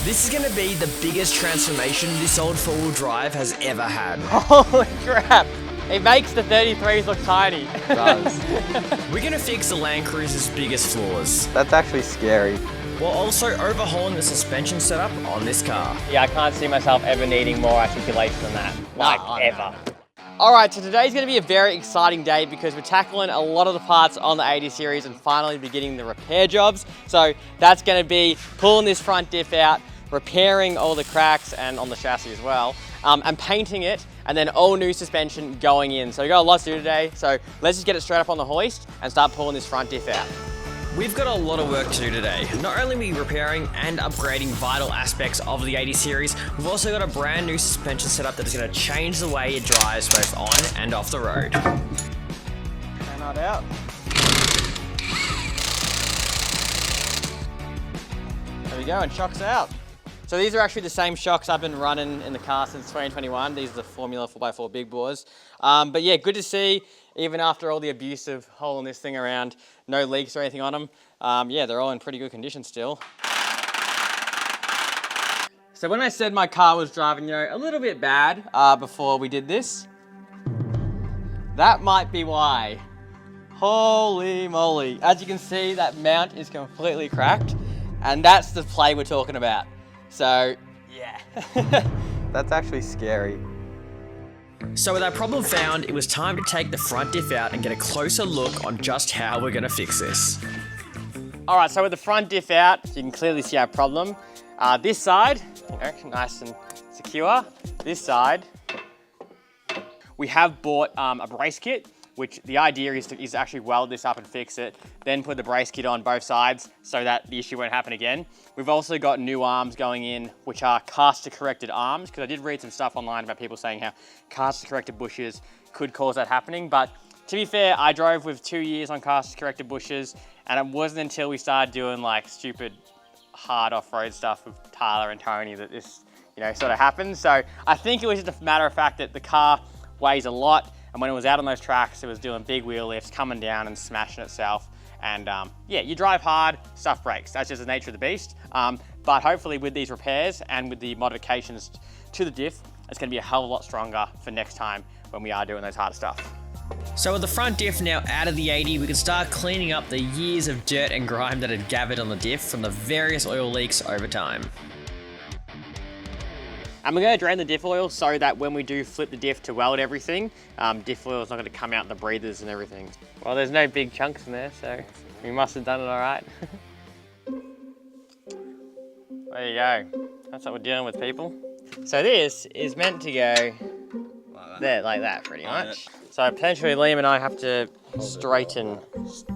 This is going to be the biggest transformation this old four-wheel drive has ever had. Holy crap! It makes the 33s look tiny. It does. We're going to fix the Land Cruiser's biggest flaws, That's actually scary. while also overhauling the suspension setup on this car. Yeah, I can't see myself ever needing more articulation than that. Like, No, ever. Alright, so today's going to be a very exciting day because we're tackling a lot of the parts on the 80 series and finally beginning the repair jobs. So that's going to be pulling this front diff out, repairing all the cracks and on the chassis as well, and painting it, and then all new suspension going in. So we've got a lot to do today, so let's just get it straight up on the hoist and start pulling this front diff out. We've got a lot of work to do today. Not only are we repairing and upgrading vital aspects of the 80 series, we've also got a brand new suspension setup that is going to change the way it drives both on and off the road. And not out. There we go, and shocks out. So these are actually the same shocks I've been running in the car since 2021. These are the Formula 4x4 big bores. But yeah, good to see, even after all the abuse of hauling this thing around, no leaks or anything on them. Yeah, they're all in pretty good condition still. So when I said my car was driving, a little bit bad before we did this, that might be why. Holy moly. As you can see, that mount is completely cracked, and that's the play we're talking about. So, yeah. That's actually scary. So with that problem found, it was time to take the front diff out and get a closer look on just how we're going to fix this. All right, so with the front diff out, you can clearly see our problem. This side, nice and secure. This side, we have bought a brace kit, which the idea is to actually weld this up and fix it, then put the brace kit on both sides so that the issue won't happen again. We've also got new arms going in, which are caster corrected arms, because I did read some stuff online about people saying how caster corrected bushes could cause that happening. But to be fair, I drove with 2 years on caster corrected bushes, and it wasn't until we started doing like stupid hard off-road stuff with Tyler and Tony that this, sort of happened. So I think it was just a matter of fact that the car weighs a lot, and when it was out on those tracks, it was doing big wheel lifts, coming down and smashing itself. And yeah, you drive hard, stuff breaks. That's just the nature of the beast. But hopefully with these repairs and with the modifications to the diff, it's gonna be a hell of a lot stronger for next time when we are doing those harder stuff. So with the front diff now out of the 80, we can start cleaning up the years of dirt and grime that had gathered on the diff from the various oil leaks over time. And we're going to drain the diff oil so that when we do flip the diff to weld everything, diff oil is not going to come out in the breathers and everything. Well, there's no big chunks in there, so we must have done it all right. There you go. That's what we're dealing with, people. So this is meant to go there, like that, pretty much. So potentially Liam and I have to straighten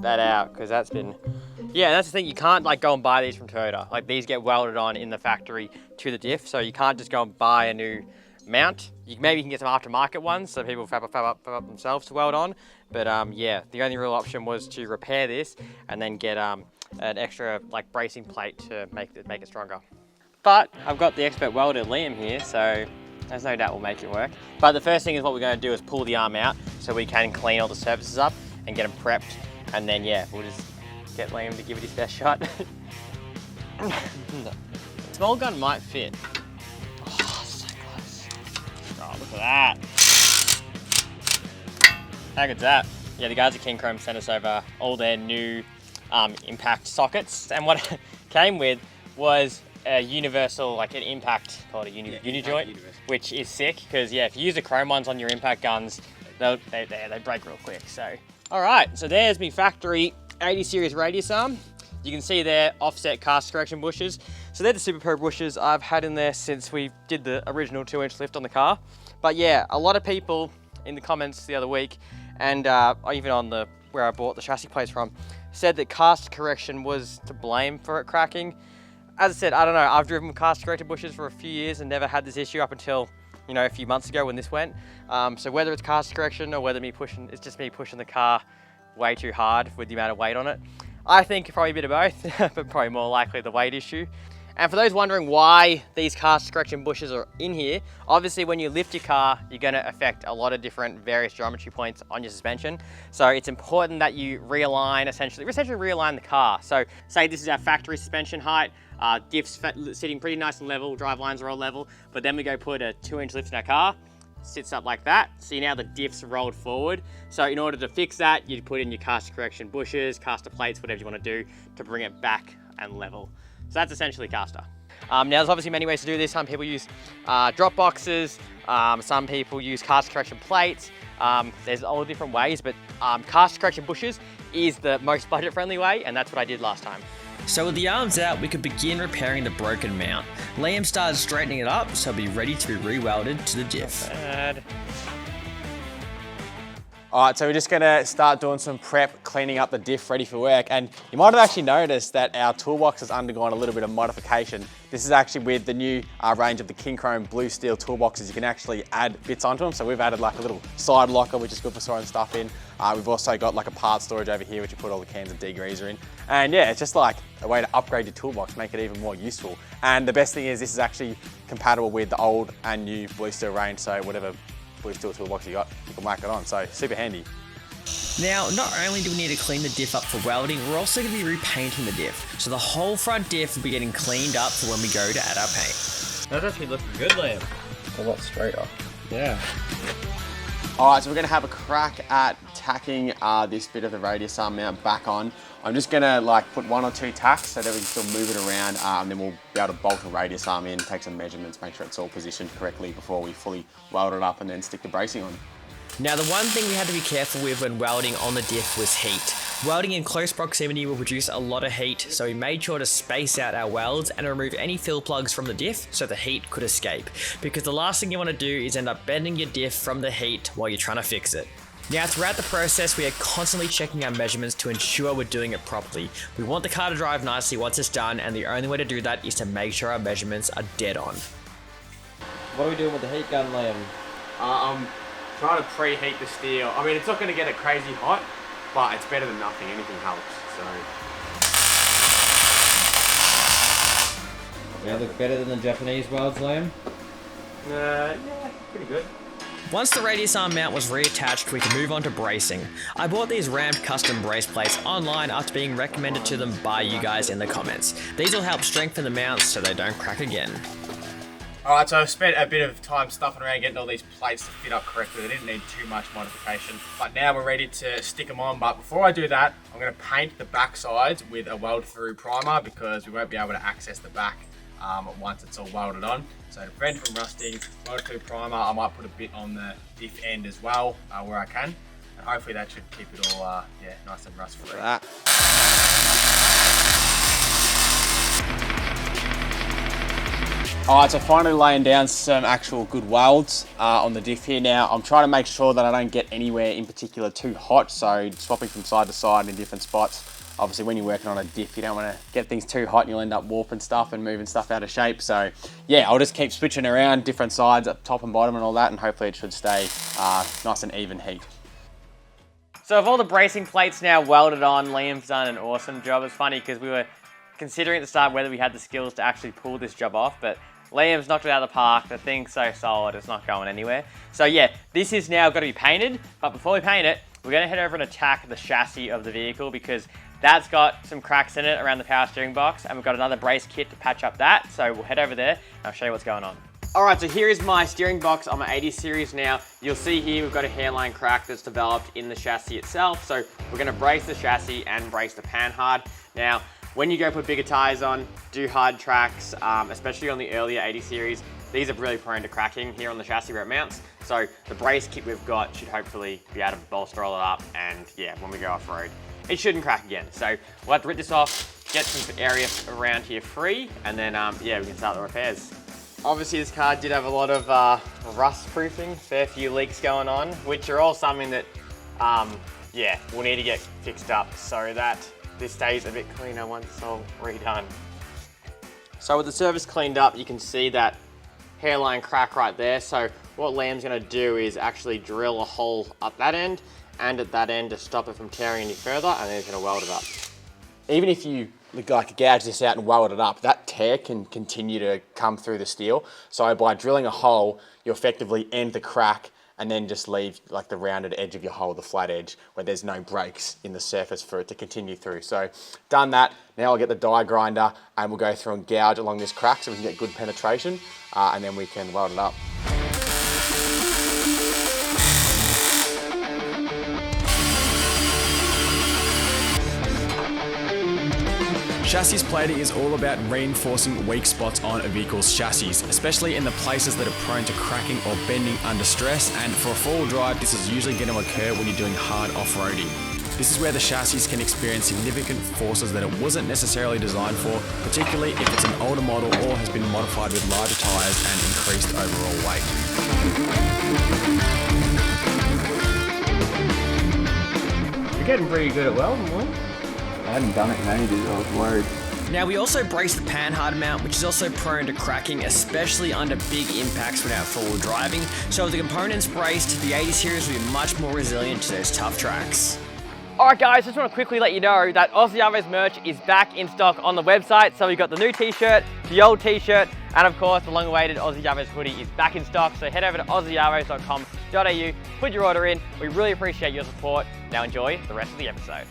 that out because that's been... Yeah, that's the thing, you can't go and buy these from Toyota. These get welded on in the factory to the diff, so you can't just go and buy a new mount. Maybe you can get some aftermarket ones so people fab up themselves to weld on. But yeah, the only real option was to repair this and then get an extra bracing plate to make it stronger. But I've got the expert welder Liam here, so there's no doubt we'll make it work. But the first thing is what we're going to do is pull the arm out so we can clean all the surfaces up and get them prepped. And then yeah, we'll just get Liam to give it his best shot. Small gun might fit. Oh, so close. Oh, look at that. How good's that? Yeah, the guys at King Chrome sent us over all their new impact sockets, and what it came with was a universal, an impact, called a uni joint, which is sick, because yeah, if you use the chrome ones on your impact guns, they break real quick. So, all right, so there's my factory 80 series radius arm. You can see there offset cast correction bushes. So they're the Super Pro bushes I've had in there since we did the original 2-inch lift on the car. But yeah, a lot of people in the comments the other week, and even on where I bought the chassis plates from, said that cast correction was to blame for it cracking. As I said, I don't know, I've driven cast corrected bushes for a few years and never had this issue up until a few months ago when this went. So whether it's cast correction or whether it's just me pushing the car way too hard with the amount of weight on it, I think probably a bit of both, but probably more likely the weight issue. And for those wondering why these cast correction bushes are in here, obviously when you lift your car, you're going to affect a lot of different various geometry points on your suspension. So it's important that you realign, essentially realign the car. So say this is our factory suspension height, Diff's sitting pretty nice and level, drive lines are all level, but then we go put a 2-inch lift in our car, sits up like that. See now the diff's rolled forward. So in order to fix that, you'd put in your caster correction bushes, caster plates, whatever you want to do to bring it back and level. So that's essentially caster. Now there's obviously many ways to do this. Some people use drop boxes, some people use caster correction plates. There's all different ways, but caster correction bushes is the most budget friendly way, and that's what I did last time. So with the arms out, we could begin repairing the broken mount. Liam started straightening it up so it'll be ready to be re-welded to the diff. All right, so we're just gonna start doing some prep, cleaning up the diff ready for work. And you might have actually noticed that our toolbox has undergone a little bit of modification. This is actually with the new range of the King Chrome Blue Steel toolboxes. You can actually add bits onto them. So we've added like a little side locker, which is good for storing stuff in. We've also got like a part storage over here, which you put all the cans of degreaser in. And yeah, it's just like a way to upgrade your toolbox, make it even more useful. And the best thing is this is actually compatible with the old and new Blue Steel range. So whatever Blue Steel toolbox you got, you can whack it on. So super handy. Now, not only do we need to clean the diff up for welding, we're also going to be repainting the diff. So the whole front diff will be getting cleaned up for when we go to add our paint. That's actually looking good, Liam. A lot straighter. Yeah. All right, so we're gonna have a crack at tacking this bit of the radius arm mount back on. I'm just gonna like put 1 or 2 tacks so that we can still move it around, and then we'll be able to bolt a radius arm in, take some measurements, make sure it's all positioned correctly before we fully weld it up and then stick the bracing on. Now, the one thing we had to be careful with when welding on the diff was heat. Welding in close proximity will produce a lot of heat, so we made sure to space out our welds and remove any fill plugs from the diff so the heat could escape. Because the last thing you want to do is end up bending your diff from the heat while you're trying to fix it. Now, throughout the process, we are constantly checking our measurements to ensure we're doing it properly. We want the car to drive nicely once it's done, and the only way to do that is to make sure our measurements are dead on. What are we doing with the heat gun, Liam? I'm trying to preheat the steel. I mean, it's not gonna get it crazy hot, but it's better than nothing. Anything helps, so. They look better than the Japanese welds, Liam? Yeah, pretty good. Once the radius arm mount was reattached, we can move on to bracing. I bought these rammed custom brace plates online after being recommended to them by you guys in the comments. These will help strengthen the mounts so they don't crack again. All right, so I've spent a bit of time stuffing around getting all these plates to fit up correctly. They didn't need too much modification, but now we're ready to stick them on. But before I do that, I'm gonna paint the back sides with a weld through primer because we won't be able to access the back once it's all welded on. So to prevent from rusting, weld through primer, I might put a bit on the diff end as well where I can. And hopefully that should keep it all nice and rust free. All right, so finally laying down some actual good welds on the diff here. Now, I'm trying to make sure that I don't get anywhere in particular too hot, so swapping from side to side in different spots. Obviously, when you're working on a diff, you don't want to get things too hot and you'll end up warping stuff and moving stuff out of shape. So yeah, I'll just keep switching around different sides up top and bottom and all that, and hopefully it should stay nice and even heat. So with all the bracing plates now welded on, Liam's done an awesome job. It's funny because we were considering at the start whether we had the skills to actually pull this job off, but Liam's knocked it out of the park. The thing's so solid, it's not going anywhere. So yeah, this is now got to be painted, but before we paint it, we're going to head over and attack the chassis of the vehicle because that's got some cracks in it around the power steering box, and we've got another brace kit to patch up that. So we'll head over there and I'll show you what's going on. All right, so here is my steering box on my 80 series now. You'll see here we've got a hairline crack that's developed in the chassis itself. So we're going to brace the chassis and brace the panhard. Now, when you go put bigger tires on, do hard tracks, especially on the earlier 80 series, these are really prone to cracking here on the chassis where it mounts. So the brace kit we've got should hopefully be able to bolster all it up, and yeah, when we go off-road, it shouldn't crack again. So we'll have to rip this off, get some area around here free, and then yeah, we can start the repairs. Obviously this car did have a lot of rust proofing, fair few leaks going on, which are all something that yeah, we'll need to get fixed up so that this stays a bit cleaner once it's all redone. So with the surface cleaned up, you can see that hairline crack right there. So what Liam's gonna do is actually drill a hole up that end and at that end to stop it from tearing any further, and then he's gonna weld it up. Even if you like gouge this out and weld it up, that tear can continue to come through the steel. So by drilling a hole, you effectively end the crack and then just leave like the rounded edge of your hole, the flat edge, where there's no breaks in the surface for it to continue through. So done that, now I'll get the die grinder and we'll go through and gouge along this crack so we can get good penetration, and then we can weld it up. Chassis plating is all about reinforcing weak spots on a vehicle's chassis, especially in the places that are prone to cracking or bending under stress, and for a four-wheel drive this is usually going to occur when you're doing hard off-roading. This is where the chassis can experience significant forces that it wasn't necessarily designed for, particularly if it's an older model or has been modified with larger tyres and increased overall weight. You're getting pretty good at welding, boy. I hadn't done it in ages, I was worried. Now we also brace the panhard mount, which is also prone to cracking, especially under big impacts when out four-wheel driving. So with the components braced, the 80 series will be much more resilient to those tough tracks. Alright guys, just want to quickly let you know that Aussie Arvos merch is back in stock on the website. So we've got the new t-shirt, the old t-shirt, and of course the long-awaited Aussie Arvos hoodie is back in stock. So head over to aussiearvos.com.au, put your order in. We really appreciate your support. Now enjoy the rest of the episode.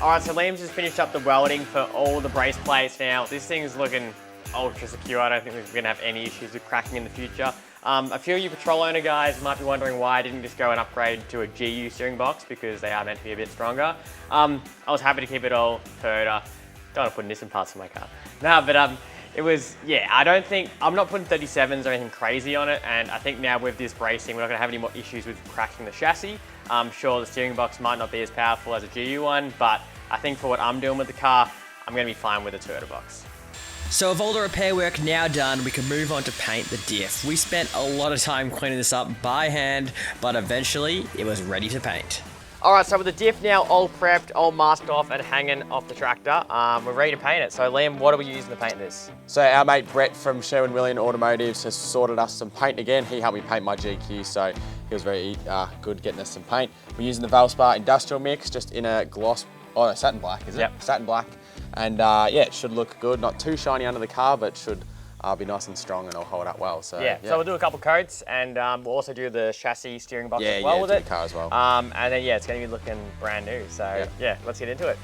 Alright, so Liam's just finished up the welding for all the brace plates now. This thing's looking ultra secure. I don't think we're going to have any issues with cracking in the future. A few of you Patrol owner guys might be wondering why I didn't just go and upgrade to a GU steering box, because they are meant to be a bit stronger. I was happy to keep it all Toyota. Don't want to put Nissan parts in my car. No, but it was, yeah, I'm not putting 37s or anything crazy on it, and I think now with this bracing, we're not going to have any more issues with cracking the chassis. I'm sure the steering box might not be as powerful as a GU one, but I think for what I'm doing with the car, I'm going to be fine with a Toyota box. So with all the repair work now done, we can move on to paint the diff. We spent a lot of time cleaning this up by hand, but eventually it was ready to paint. Alright, so with the diff now all prepped, all masked off and hanging off the tractor, we're ready to paint it. So Liam, what are we using to paint this? So our mate Brett from Sherwin-Williams Automotives has sorted us some paint again. He helped me paint my GQ, so he was very good getting us some paint. We're using the Valspar Industrial Mix, just in a gloss, satin black, is it? Yep. Satin black. And yeah, it should look good. Not too shiny under the car, but should be nice and strong and it'll hold up well. So yeah, so we'll do a couple coats, and we'll also do the chassis steering box as yeah, well with do it. the car as well. And then yeah, it's going to be looking brand new. So yeah, let's get into it.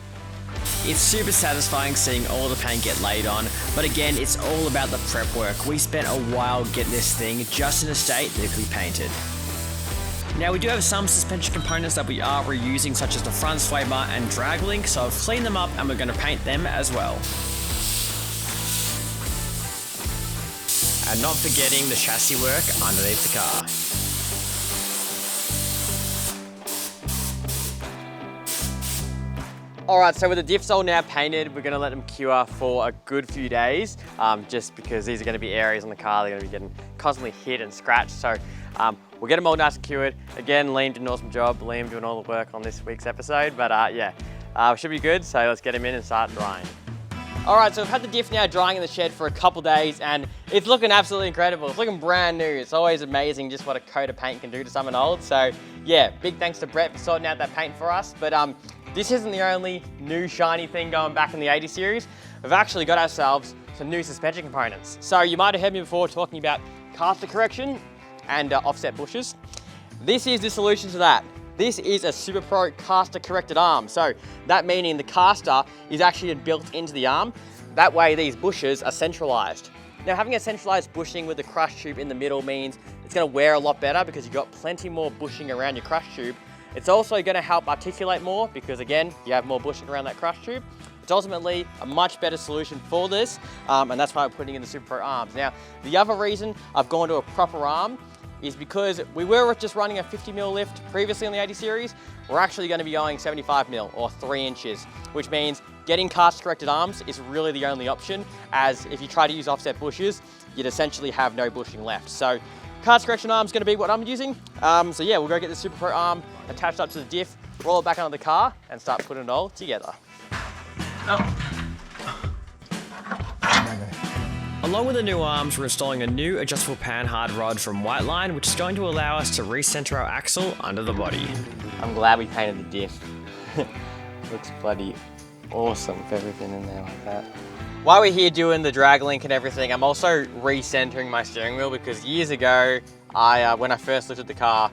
It's super satisfying seeing all the paint get laid on, but again, it's all about the prep work. We spent a while getting this thing just in a state that it could be painted. Now we do have some suspension components that we are reusing, such as the front sway bar and drag link, so I've cleaned them up and we're going to paint them as well. And not forgetting the chassis work underneath the car. Alright, so with the diffs all now painted, we're going to let them cure for a good few days, just because these are going to be areas on the car they're going to be getting constantly hit and scratched. So we'll get them all nice and cured. Again, Liam did an awesome job. Liam doing all the work on this week's episode, but yeah, should be good. So let's get him in and start drying. Alright, so we've had the diff now drying in the shed for a couple days, and it's looking absolutely incredible. It's looking brand new. It's always amazing just what a coat of paint can do to something old. So yeah, big thanks to Brett for sorting out that paint for us. But this isn't the only new shiny thing going back in the 80 series. We've actually got ourselves some new suspension components. So you might have heard me before talking about caster correction and offset bushes. This is the solution to that. This is a Super Pro caster corrected arm. So that meaning the caster is actually built into the arm. That way these bushes are centralized. Now having a centralized bushing with the crush tube in the middle means it's gonna wear a lot better because you've got plenty more bushing around your crush tube. It's also gonna help articulate more because again, you have more bushing around that crush tube. It's ultimately a much better solution for this, and that's why we're putting in the Super Pro arms. Now, the other reason I've gone to a proper arm is because we were just running a 50mm lift previously on the 80 series. We're actually going to be going 75mm or 3 inches, which means getting cast corrected arms is really the only option, as if you try to use offset bushes, you'd essentially have no bushing left. So cast correction arm is going to be what I'm using. So yeah, we'll go get the Super Pro arm attached up to the diff, roll it back onto the car and start putting it all together. Along with the new arms, we're installing a new adjustable panhard rod from Whiteline, which is going to allow us to recenter our axle under the body. I'm glad we painted the diff. Looks bloody awesome with everything in there like that. while we're here doing the drag link and everything, I'm also recentering my steering wheel because years ago, when I first lifted the car,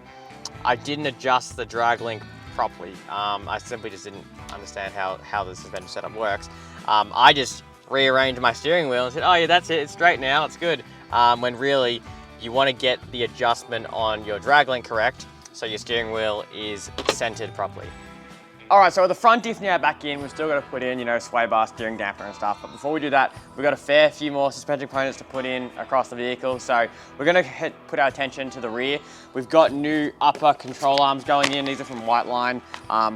I didn't adjust the drag link properly. I simply just didn't understand how the suspension setup works. I just rearranged my steering wheel and said, oh yeah, that's it, it's straight now, it's good. When really, you want to get the adjustment on your drag link correct, so your steering wheel is centered properly. All right, so with the front diff now back in, we've still got to put in, sway bar, steering dampener and stuff. But before we do that, we've got a fair few more suspension components to put in across the vehicle. So we're going to put our attention to the rear. We've got new upper control arms going in. These are from White Line.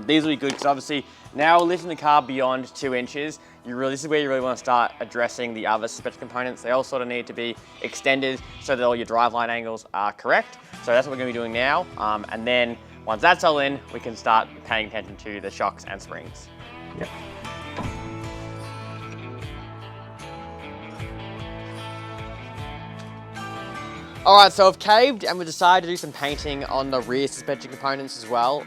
These will be good because obviously now we're lifting the car beyond 2 inches. This is where you really want to start addressing the other suspension components. They all sort of need to be extended so that all your driveline angles are correct. So that's what we're going to be doing now. And then once that's all in, we can start paying attention to the shocks and springs. Yep. All right, so I've caved and we decided to do some painting on the rear suspension components as well.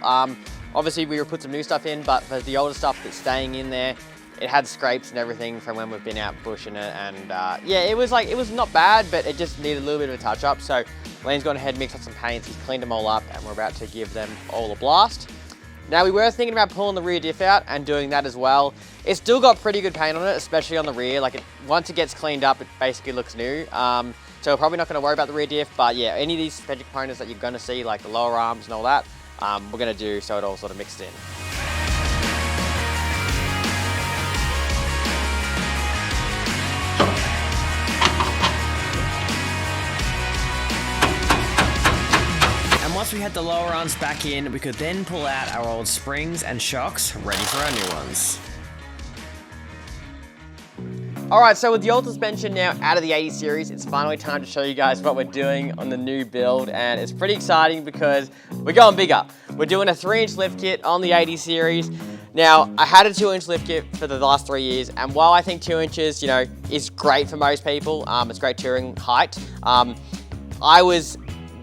Obviously we put some new stuff in, but for the older stuff that's staying in there, it had scrapes and everything from when we've been out bushing it, and yeah, it was not bad, but it just needed a little bit of a touch up. So Lane's gone ahead and mixed up some paints, he's cleaned them all up, and we're about to give them all a blast. Now we were thinking about pulling the rear diff out and doing that as well. It's still got pretty good paint on it, especially on the rear. Once it gets cleaned up, it basically looks new. So we're probably not going to worry about the rear diff, but yeah, any of these suspension components that you're going to see, like the lower arms and all that, we're going to do so it all sort of mixed in. Once we had the lower arms back in, we could then pull out our old springs and shocks, ready for our new ones. All right, so with the old suspension now out of the 80 series, it's finally time to show you guys what we're doing on the new build, and it's pretty exciting because we're going bigger. We're doing a 3-inch lift kit on the 80 series. Now, I had a 2-inch lift kit for the last 3 years, and while I think 2 inches, is great for most people, it's great touring height.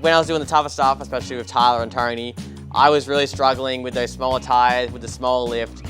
When I was doing the tougher stuff, especially with Tyler and Tony, I was really struggling with those smaller tires, with the smaller lift.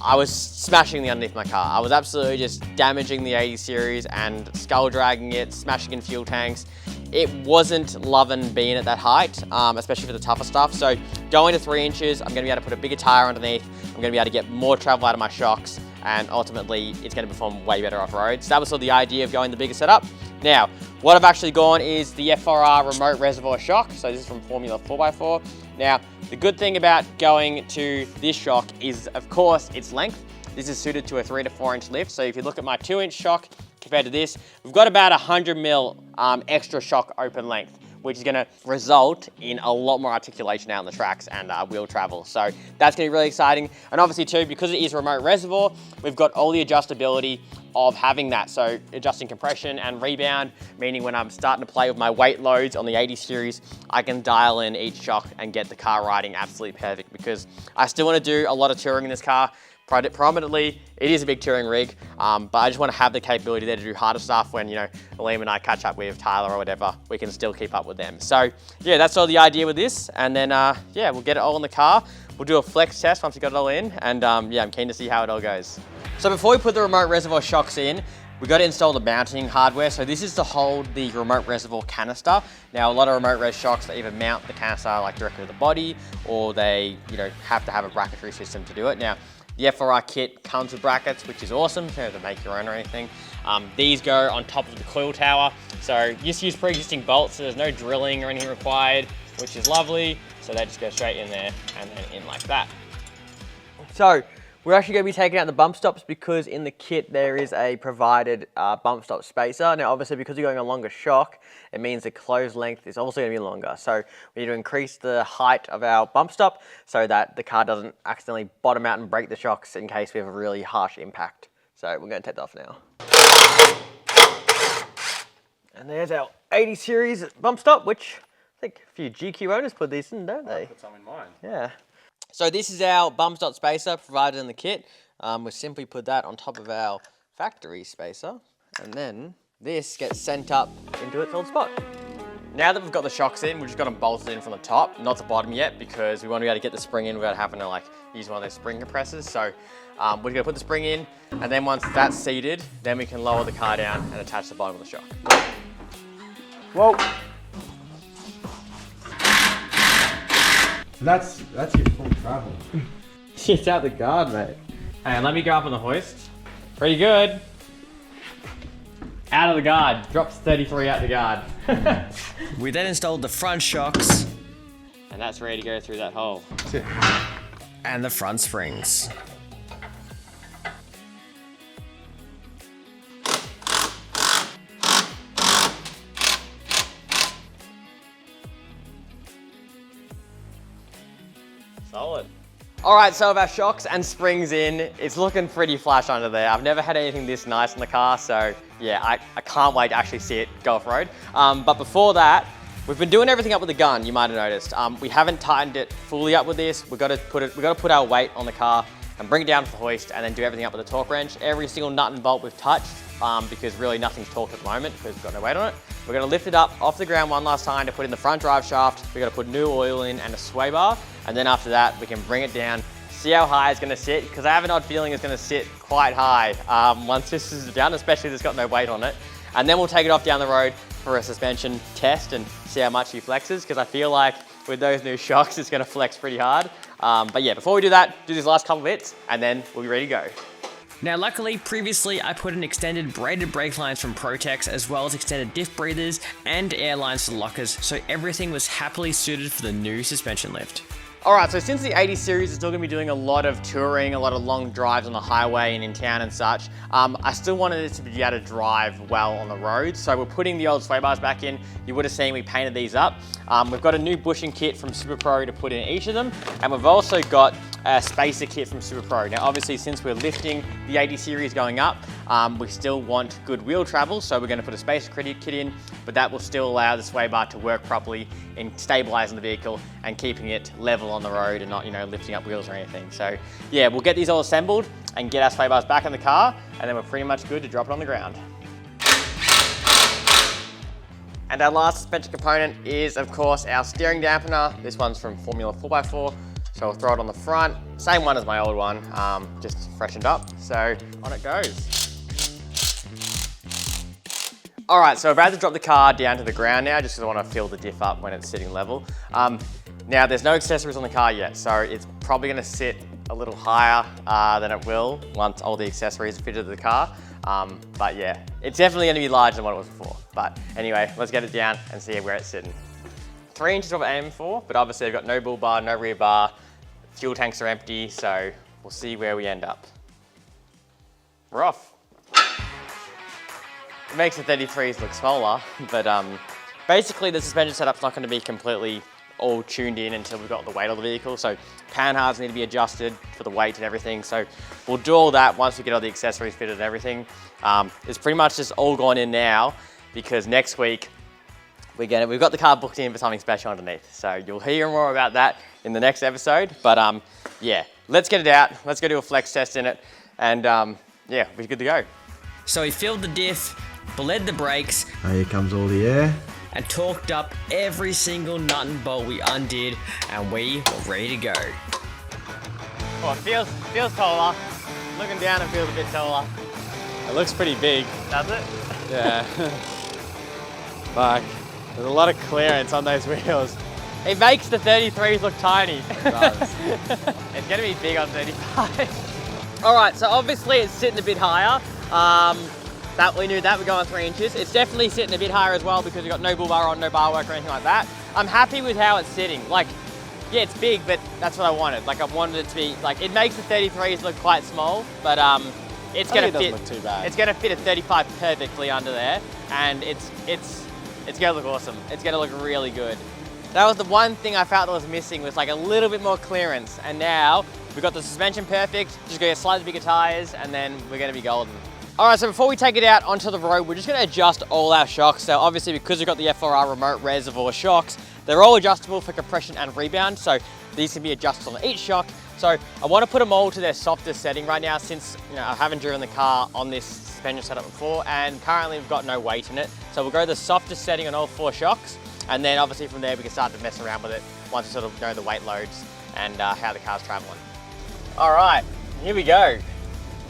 I was smashing the underneath my car. I was absolutely just damaging the 80 series and skull dragging it, smashing in fuel tanks. It wasn't loving being at that height, especially for the tougher stuff. So going to 3 inches, I'm gonna be able to put a bigger tire underneath. I'm gonna be able to get more travel out of my shocks, and ultimately it's gonna perform way better off-road. So that was sort of the idea of going the bigger setup. Now, what I've actually gone is the FRR remote reservoir shock. So this is from Formula 4x4. Now, the good thing about going to this shock is, of course, its length. This is suited to a 3 to 4 inch lift. So if you look at my 2-inch shock compared to this, we've got about 100 mil extra shock open length, which is gonna result in a lot more articulation out on the tracks and wheel travel. So that's gonna be really exciting. And obviously too, because it is remote reservoir, we've got all the adjustability of having that. So adjusting compression and rebound, meaning when I'm starting to play with my weight loads on the 80 series, I can dial in each shock and get the car riding absolutely perfect, because I still wanna do a lot of touring in this car. Prominently, it is a big touring rig, but I just want to have the capability there to do harder stuff when, Liam and I catch up with Tyler or whatever, we can still keep up with them. So yeah, that's all the idea with this. And then, yeah, we'll get it all in the car. We'll do a flex test once we got it all in. And yeah, I'm keen to see how it all goes. So before we put the remote reservoir shocks in, we got to install the mounting hardware. So this is to hold the remote reservoir canister. Now, a lot of remote res shocks, they either mount the canister directly to the body, or they, have to have a bracketry system to do it. Now, the FRR kit comes with brackets, which is awesome. You don't have to make your own or anything. These go on top of the coil tower. So you just use pre-existing bolts, so there's no drilling or anything required, which is lovely. So they just go straight in there and then in like that. So we're actually going to be taking out the bump stops because in the kit there is a provided bump stop spacer. Now obviously because you're going a longer shock, it means the closed length is also going to be longer. So we need to increase the height of our bump stop so that the car doesn't accidentally bottom out and break the shocks in case we have a really harsh impact. So we're going to take that off now. And there's our 80 series bump stop, which I think a few GQ owners put these in, don't they? I put some in mine. Yeah. So this is our bump stop spacer provided in the kit. We simply put that on top of our factory spacer, and then this gets sent up into its old spot. Now that we've got the shocks in, we've just got them bolted in from the top, not the bottom yet, because we want to be able to get the spring in without having to like use one of those spring compressors. So we're gonna put the spring in, and then once that's seated, then we can lower the car down and attach the bottom of the shock. Whoa. That's your full travel. It's out the guard, mate. Hey, let me go up on the hoist. Pretty good. Out of the guard. Drops 33 out the guard. We then installed the front shocks And that's ready to go through that hole. and the front springs. Solid. All right, so with our shocks and springs in, it's looking pretty flash under there. I've never had anything this nice in the car, so yeah, I can't wait to actually see it go off-road. But before that, we've been doing everything up with the gun, you might have noticed. We haven't tightened it fully up with this. We've got to put our weight on the car and bring it down to the hoist and then do everything up with the torque wrench. Every single nut and bolt we've touched, because really nothing's torqued at the moment because we've got no weight on it. We're gonna lift it up off the ground one last time to put in the front drive shaft. We're gonna put new oil in and a sway bar. And then after that, we can bring it down, see how high it's gonna sit, because I have an odd feeling it's gonna sit quite high once this is done, especially if it's got no weight on it. And then we'll take it off down the road for a suspension test and see how much he flexes, because I feel like with those new shocks, it's gonna flex pretty hard. But yeah, before we do that, do these last couple bits, and then we'll be ready to go. Now luckily, previously I put in extended braided brake lines from Protex as well as extended diff breathers and air lines to the lockers, so everything was happily suited for the new suspension lift. All right, so since the 80 series is still gonna be doing a lot of touring, a lot of long drives on the highway and in town and such, I still wanted it to be able to drive well on the road. So we're putting the old sway bars back in. You would have seen we painted these up. We've got a new bushing kit from Super Pro to put in each of them. And we've also got a spacer kit from Super Pro. Now, obviously, since we're lifting the 80 series going up, we still want good wheel travel. So we're gonna put a spacer kit in, but that will still allow the sway bar to work properly in stabilizing the vehicle and keeping it level on the road and not, lifting up wheels or anything. So yeah, we'll get these all assembled and get our sway bars back in the car, and then we're pretty much good to drop it on the ground. And our last suspension component is, of course, our steering dampener. This one's from Formula 4x4. So we'll throw it on the front. Same one as my old one, just freshened up. So on it goes. All right, so I've had to drop the car down to the ground now, just because I want to fill the diff up when it's sitting level. Now there's no accessories on the car yet, so it's probably gonna sit a little higher than it will once all the accessories are fitted to the car. But yeah, it's definitely gonna be larger than what it was before. But anyway, let's get it down and see where it's sitting. 3 inches is what we're aiming for, but obviously I've got no bull bar, no rear bar, fuel tanks are empty, so we'll see where we end up. We're off. It makes the 33s look smaller, but basically the suspension setup's not gonna be completely all tuned in until we've got the weight of the vehicle. So pan halves need to be adjusted for the weight and everything. So we'll do all that once we get all the accessories fitted and everything. It's pretty much just all gone in now, because next week we've got the car booked in for something special underneath. So you'll hear more about that in the next episode. But yeah, let's get it out. Let's go do a flex test in it. And yeah, we're good to go. So we filled the diff, bled the brakes, Here comes all the air. and torqued up every single nut and bolt we undid, and we were ready to go. Oh, it feels taller. Looking down, it feels a bit taller. It looks pretty big. Does it? Yeah. Like, there's a lot of clearance on those wheels. It makes the 33s look tiny. It does. It's gonna be big on 35. All right, so obviously it's sitting a bit higher. That we knew that we're going 3 inches. It's definitely sitting a bit higher as well because we've got no bull bar on, no bar work or anything like that. I'm happy with how it's sitting. Like, yeah, it's big, but that's what I wanted. Like, I wanted it to be, like, it makes the 33s look quite small, but it's gonna it doesn't fit. look too bad. It's gonna fit a 35 perfectly under there, and it's gonna look awesome. It's gonna look really good. That was the one thing I felt that was missing, was like a little bit more clearance. And now we've got the suspension perfect, just gonna get slightly bigger tires, and then we're gonna be golden. All right, so before we take it out onto the road, we're just gonna adjust all our shocks. So obviously, because we've got the F4R remote reservoir shocks, they're all adjustable for compression and rebound. So these can be adjusted on each shock. So I wanna put them all to their softest setting right now, since I haven't driven the car on this suspension setup before, and currently we've got no weight in it. So we'll go to the softest setting on all 4 shocks. And then obviously from there we can start to mess around with it once we sort of know the weight loads and how the car's traveling. All right, here we go.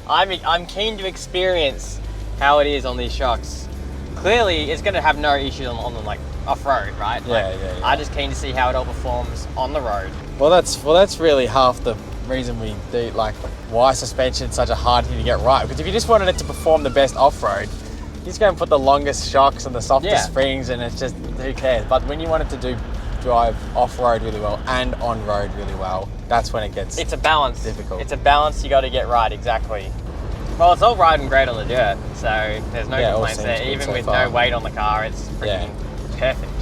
I'm keen to experience how it is on these shocks. Clearly, it's going to have no issue on the like off-road, right? Yeah. I'm just keen to see how it all performs on the road. Well, that's really half the reason we do, like, why suspension's such a hard thing to get right. Because if you just wanted it to perform the best off-road, you just go and put the longest shocks and the softest springs, and it's just, who cares? But when you want it to drive off-road really well and on-road really well, that's when it gets It's a balance. difficult. It's a balance you got to get right, exactly. Well, it's all riding great on the dirt, so there's no all complaints seems there. good Even so with far. no weight on the car, it's freaking perfect.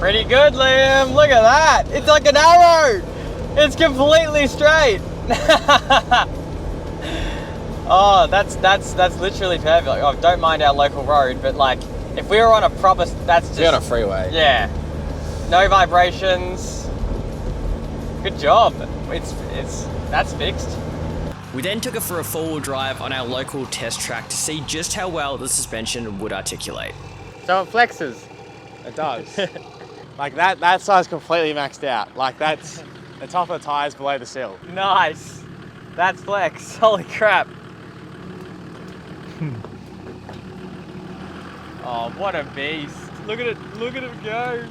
Pretty good, Liam. Look at that. It's like an arrow. It's completely straight. Oh, that's literally perfect. Like, I don't mind our local road, but like if we were on a proper, that's just You're on a freeway. yeah, no vibrations. Good job. That's fixed. We then took it for a four-wheel drive on our local test track to see just how well the suspension would articulate. So it flexes. It does. Like that side's completely maxed out. Like that's the top of the tyres below the sill. Nice. That's flex. Holy crap. Oh, what a beast. Look at it. Look at it go.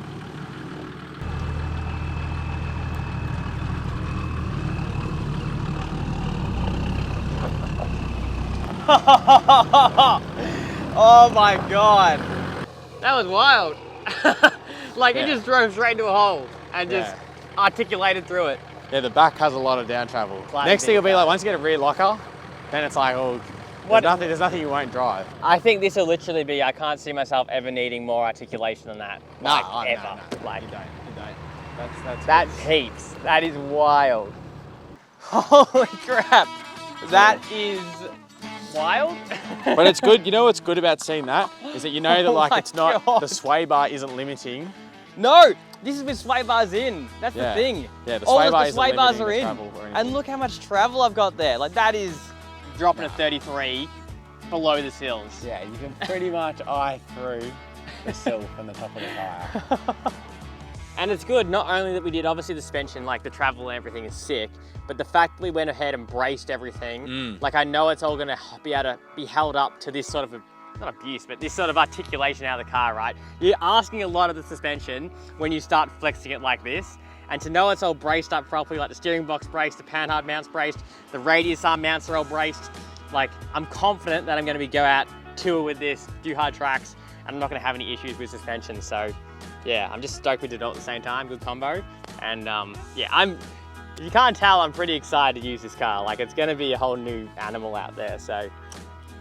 Oh my god. That was wild. Like it just drove straight into a hole and just articulated through it. Yeah, the back has a lot of down travel. Quite a Next thing bit, will be like, once you get a rear locker, then it's like, oh, there's nothing you won't drive. I think this will literally be, I can't see myself ever needing more articulation than that. Like, ever. Like, You don't. that's heaps. That is wild. Holy crap. That is wild. But it's good. You know what's good about seeing that is that you know that Oh like my it's not God. the sway bar isn't limiting. No, this is with sway bars in. That's Yeah. the thing. Yeah, the All sway of bar the isn't sway bars limiting are the in. travel or anything. And look how much travel I've got there. Like that is dropping a 33 below the sills. Yeah, you can pretty much eye through the sill from the top of the tyre. And it's good, not only that we did obviously the suspension, like the travel and everything is sick, but the fact that we went ahead and braced everything, like I know it's all gonna be able to be held up to this sort of, not abuse, but this sort of articulation out of the car, right? You're asking a lot of the suspension when you start flexing it like this, and to know it's all braced up properly, like the steering box braced, the panhard mounts braced, the radius arm mounts are all braced, like I'm confident that I'm gonna go out, tour with this, do hard tracks, and I'm not gonna have any issues with suspension, so yeah, I'm just stoked we did it all at the same time, good combo. And yeah, if you can't tell, I'm pretty excited to use this car. Like it's gonna be a whole new animal out there, so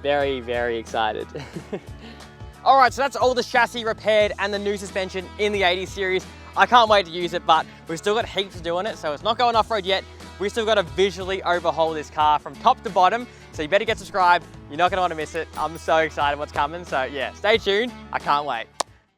very, very excited. All right, so that's all the chassis repaired and the new suspension in the 80 series. I can't wait to use it, but we've still got heaps to do on it, so it's not going off-road yet. We've still got to visually overhaul this car from top to bottom, so you better get subscribed. You're not gonna want to miss it. I'm so excited what's coming, so yeah, stay tuned. I can't wait.